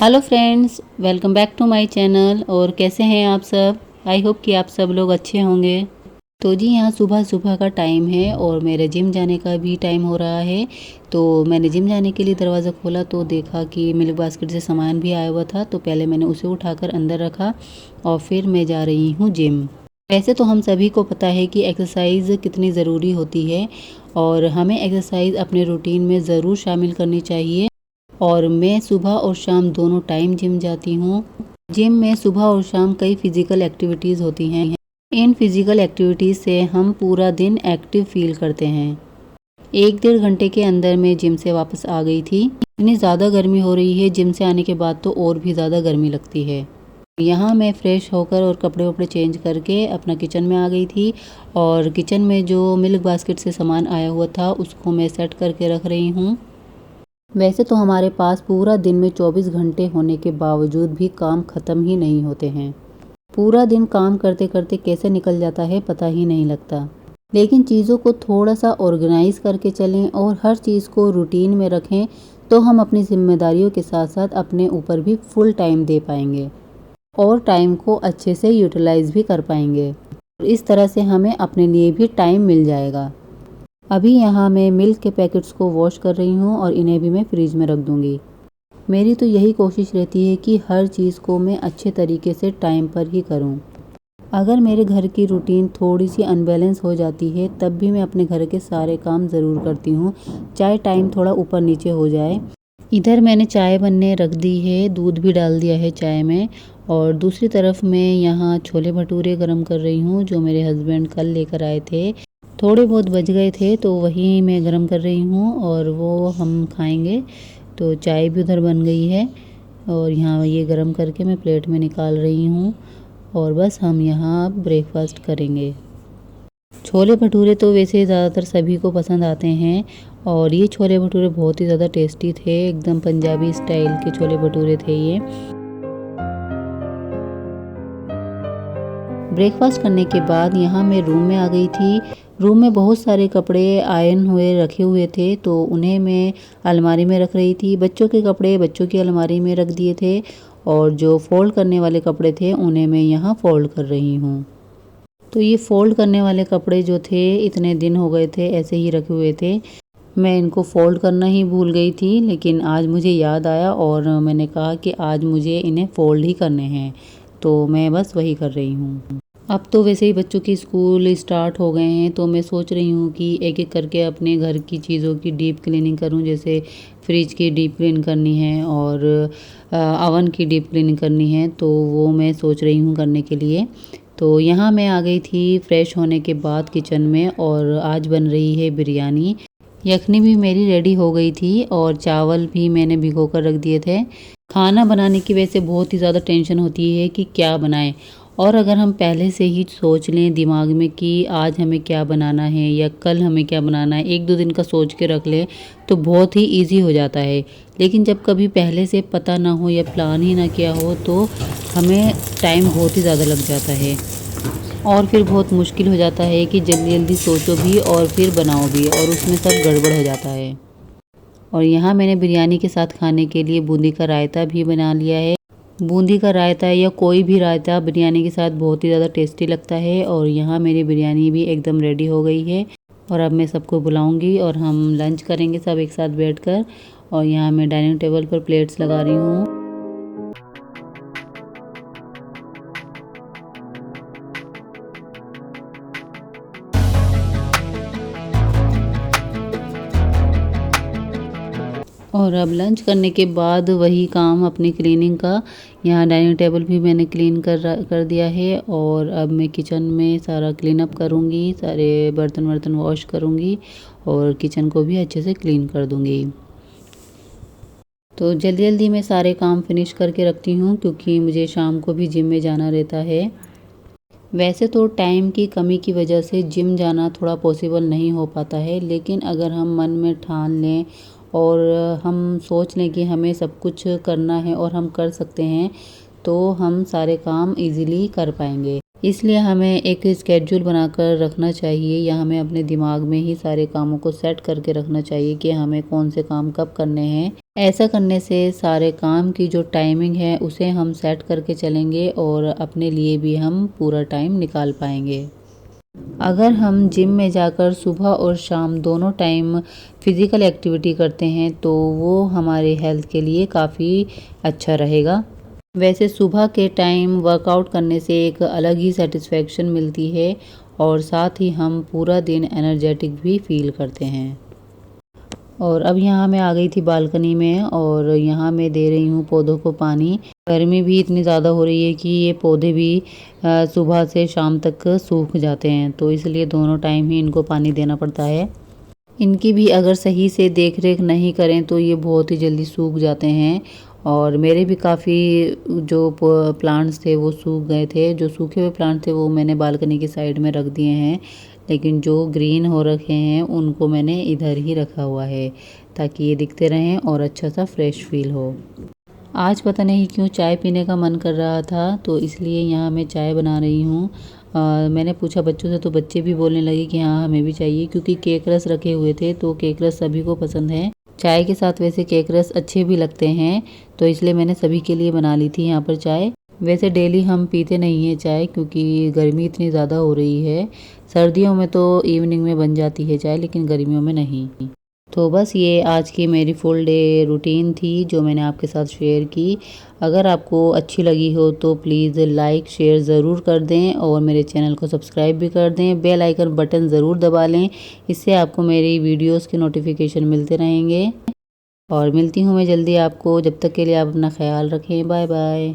Hello friends, welcome back to my channel. और कैसे हैं आप सब? आई होप कि आप सब लोग अच्छे होंगे। तो जी यहाँ सुबह सुबह का टाइम है और मेरे जिम जाने का भी टाइम हो रहा है। तो मैंने जिम जाने के लिए दरवाज़ा खोला तो देखा कि मिल्क बास्केट से सामान भी आया हुआ था। तो पहले मैंने उसे उठाकर अंदर रखा और फिर मैं जा रही हूँ जिम। वैसे तो हम सभी को पता है कि एक्सरसाइज कितनी ज़रूरी होती है और हमें एक्सरसाइज अपने रूटीन में ज़रूर शामिल करनी चाहिए। और मैं सुबह और शाम दोनों टाइम जिम जाती हूँ। जिम में सुबह और शाम कई फिजिकल एक्टिविटीज़ होती हैं। इन फिजिकल एक्टिविटीज़ से हम पूरा दिन एक्टिव फील करते हैं। 1-1.5 घंटे के अंदर मैं जिम से वापस आ गई थी। इतनी ज़्यादा गर्मी हो रही है, जिम से आने के बाद तो और भी ज़्यादा गर्मी लगती है। यहाँ मैं फ्रेश होकर और कपड़े वपड़े चेंज करके अपना किचन में आ गई थी। और किचन में जो मिल्क बास्केट से सामान आया हुआ था उसको मैं सेट करके रख रही हूँ। वैसे तो हमारे पास पूरा दिन में 24 घंटे होने के बावजूद भी काम ख़त्म ही नहीं होते हैं। पूरा दिन काम करते करते कैसे निकल जाता है पता ही नहीं लगता। लेकिन चीज़ों को थोड़ा सा ऑर्गेनाइज करके चलें और हर चीज़ को रूटीन में रखें तो हम अपनी जिम्मेदारियों के साथ साथ अपने ऊपर भी फुल टाइम दे पाएंगे और टाइम को अच्छे से यूटिलाइज भी कर पाएंगे। इस तरह से हमें अपने लिए भी टाइम मिल जाएगा। अभी यहाँ मैं मिल्क के पैकेट्स को वॉश कर रही हूँ और इन्हें भी मैं फ्रिज में रख दूँगी। मेरी तो यही कोशिश रहती है कि हर चीज़ को मैं अच्छे तरीके से टाइम पर ही करूँ। अगर मेरे घर की रूटीन थोड़ी सी अनबैलेंस हो जाती है तब भी मैं अपने घर के सारे काम ज़रूर करती हूँ, चाहे टाइम थोड़ा ऊपर नीचे हो जाए। इधर मैंने चाय बनने रख दी है, दूध भी डाल दिया है चाय में। और दूसरी तरफ मैं यहाँ छोले भटूरे गरम कर रही हूँ जो मेरे हस्बैंड कल लेकर आए थे। थोड़े बहुत बच गए थे तो वही मैं गरम कर रही हूँ और वो हम खाएंगे। तो चाय भी उधर बन गई है और यहाँ ये गरम करके मैं प्लेट में निकाल रही हूँ और बस हम यहाँ अब ब्रेकफास्ट करेंगे। छोले भटूरे तो वैसे ज़्यादातर सभी को पसंद आते हैं और ये छोले भटूरे बहुत ही ज़्यादा टेस्टी थे। एकदम पंजाबी स्टाइल के छोले भटूरे थे ये। ब्रेकफास्ट करने के बाद यहाँ मैं रूम में आ गई थी। रूम में बहुत सारे कपड़े आयरन हुए रखे हुए थे तो उन्हें मैं अलमारी में रख रही थी। बच्चों के कपड़े बच्चों की अलमारी में रख दिए थे और जो फोल्ड करने वाले कपड़े थे उन्हें मैं यहाँ फोल्ड कर रही हूँ। तो ये फोल्ड करने वाले कपड़े जो थे इतने दिन हो गए थे ऐसे ही रखे हुए थे। मैं इनको फोल्ड करना ही भूल गई थी, लेकिन आज मुझे याद आया और मैंने कहा कि आज मुझे इन्हें फोल्ड ही करने हैं, तो मैं बस वही कर रही हूँ। अब तो वैसे ही बच्चों की स्कूल स्टार्ट हो गए हैं तो मैं सोच रही हूँ कि एक एक करके अपने घर की चीज़ों की डीप क्लीनिंग करूँ। जैसे फ्रिज की डीप क्लीन करनी है और अवन की डीप क्लीनिंग करनी है, तो वो मैं सोच रही हूँ करने के लिए। तो यहाँ मैं आ गई थी फ्रेश होने के बाद किचन में और आज बन रही है बिरयानी। यखनी भी मेरी रेडी हो गई थी और चावल भी मैंने भिगो कर रख दिए थे। खाना बनाने की वजह से बहुत ही ज़्यादा टेंशन होती है कि क्या बनाएं। और अगर हम पहले से ही सोच लें दिमाग में कि आज हमें क्या बनाना है या कल हमें क्या बनाना है, 1-2 दिन का सोच के रख लें तो बहुत ही इजी हो जाता है। लेकिन जब कभी पहले से पता ना हो या प्लान ही ना किया हो तो हमें टाइम बहुत ही ज़्यादा लग जाता है और फिर बहुत मुश्किल हो जाता है कि जल्दी जल्दी सोचो भी और फिर बनाओ भी और उसमें सब गड़बड़ हो जाता है। और यहाँ मैंने बिरयानी के साथ खाने के लिए बूंदी का रायता भी बना लिया है। बूंदी का रायता या कोई भी रायता बिरयानी के साथ बहुत ही ज़्यादा टेस्टी लगता है। और यहाँ मेरी बिरयानी भी एकदम रेडी हो गई है और अब मैं सबको बुलाऊंगी और हम लंच करेंगे सब एक साथ बैठकर। और यहाँ मैं डाइनिंग टेबल पर प्लेट्स लगा रही हूँ। और अब लंच करने के बाद वही काम अपनी क्लीनिंग का। यहाँ डाइनिंग टेबल भी मैंने क्लीन कर दिया है और अब मैं किचन में सारा क्लीन अप करूँगी, सारे बर्तन वर्तन वॉश करूँगी और किचन को भी अच्छे से क्लीन कर दूँगी। तो जल्दी जल्दी मैं सारे काम फिनिश करके रखती हूँ क्योंकि मुझे शाम को भी जिम में जाना रहता है। वैसे तो टाइम की कमी की वजह से जिम जाना थोड़ा पॉसिबल नहीं हो पाता है, लेकिन अगर हम मन में ठान लें और हम सोच लें कि हमें सब कुछ करना है और हम कर सकते हैं तो हम सारे काम इजीली कर पाएंगे। इसलिए हमें एक स्केड्यूल बनाकर रखना चाहिए या हमें अपने दिमाग में ही सारे कामों को सेट करके रखना चाहिए कि हमें कौन से काम कब करने हैं ऐसा करने से सारे काम की जो टाइमिंग है उसे हम सेट करके चलेंगे और अपने लिए भी हम पूरा टाइम निकाल पाएंगे। अगर हम जिम में जाकर सुबह और शाम दोनों टाइम फिज़िकल एक्टिविटी करते हैं तो वो हमारे हेल्थ के लिए काफ़ी अच्छा रहेगा। वैसे सुबह के टाइम वर्कआउट करने से एक अलग ही सेटिस्फेक्शन मिलती है और साथ ही हम पूरा दिन एनर्जेटिक भी फील करते हैं। और अब यहाँ मैं आ गई थी बालकनी में और यहाँ मैं दे रही हूँ पौधों को पानी। गर्मी भी इतनी ज़्यादा हो रही है कि ये पौधे भी सुबह से शाम तक सूख जाते हैं, तो इसलिए दोनों टाइम ही इनको पानी देना पड़ता है। इनकी भी अगर सही से देख रेख नहीं करें तो ये बहुत ही जल्दी सूख जाते हैं और मेरे भी काफ़ी जो प्लांट्स थे वो सूख गए थे। जो सूखे हुए प्लांट थे वो मैंने बालकनी की साइड में रख दिए हैं, लेकिन जो ग्रीन हो रखे हैं उनको मैंने इधर ही रखा हुआ है ताकि ये दिखते रहें और अच्छा सा फ्रेश फील हो। आज पता नहीं क्यों चाय पीने का मन कर रहा था, तो इसलिए यहाँ मैं चाय बना रही हूँ। मैंने पूछा बच्चों से तो बच्चे भी बोलने लगे कि हाँ हमें भी चाहिए, क्योंकि केक रस रखे हुए थे तो केक रस सभी को पसंद है। चाय के साथ वैसे केक रस अच्छे भी लगते हैं, तो इसलिए मैंने सभी के लिए बना ली थी यहाँ पर चाय। वैसे डेली हम पीते नहीं हैं चाय, क्योंकि गर्मी इतनी ज़्यादा हो रही है। सर्दियों में तो इवनिंग में बन जाती है चाय, लेकिन गर्मियों में नहीं। तो बस ये आज की मेरी फुल डे रूटीन थी जो मैंने आपके साथ शेयर की। अगर आपको अच्छी लगी हो तो प्लीज़ लाइक शेयर ज़रूर कर दें और मेरे चैनल को सब्सक्राइब भी कर दें। बेल आइकन बटन ज़रूर दबा लें, इससे आपको मेरी वीडियोस के नोटिफिकेशन मिलते रहेंगे। और मिलती हूँ मैं जल्दी आपको, जब तक के लिए आप अपना ख्याल रखें। Bye bye.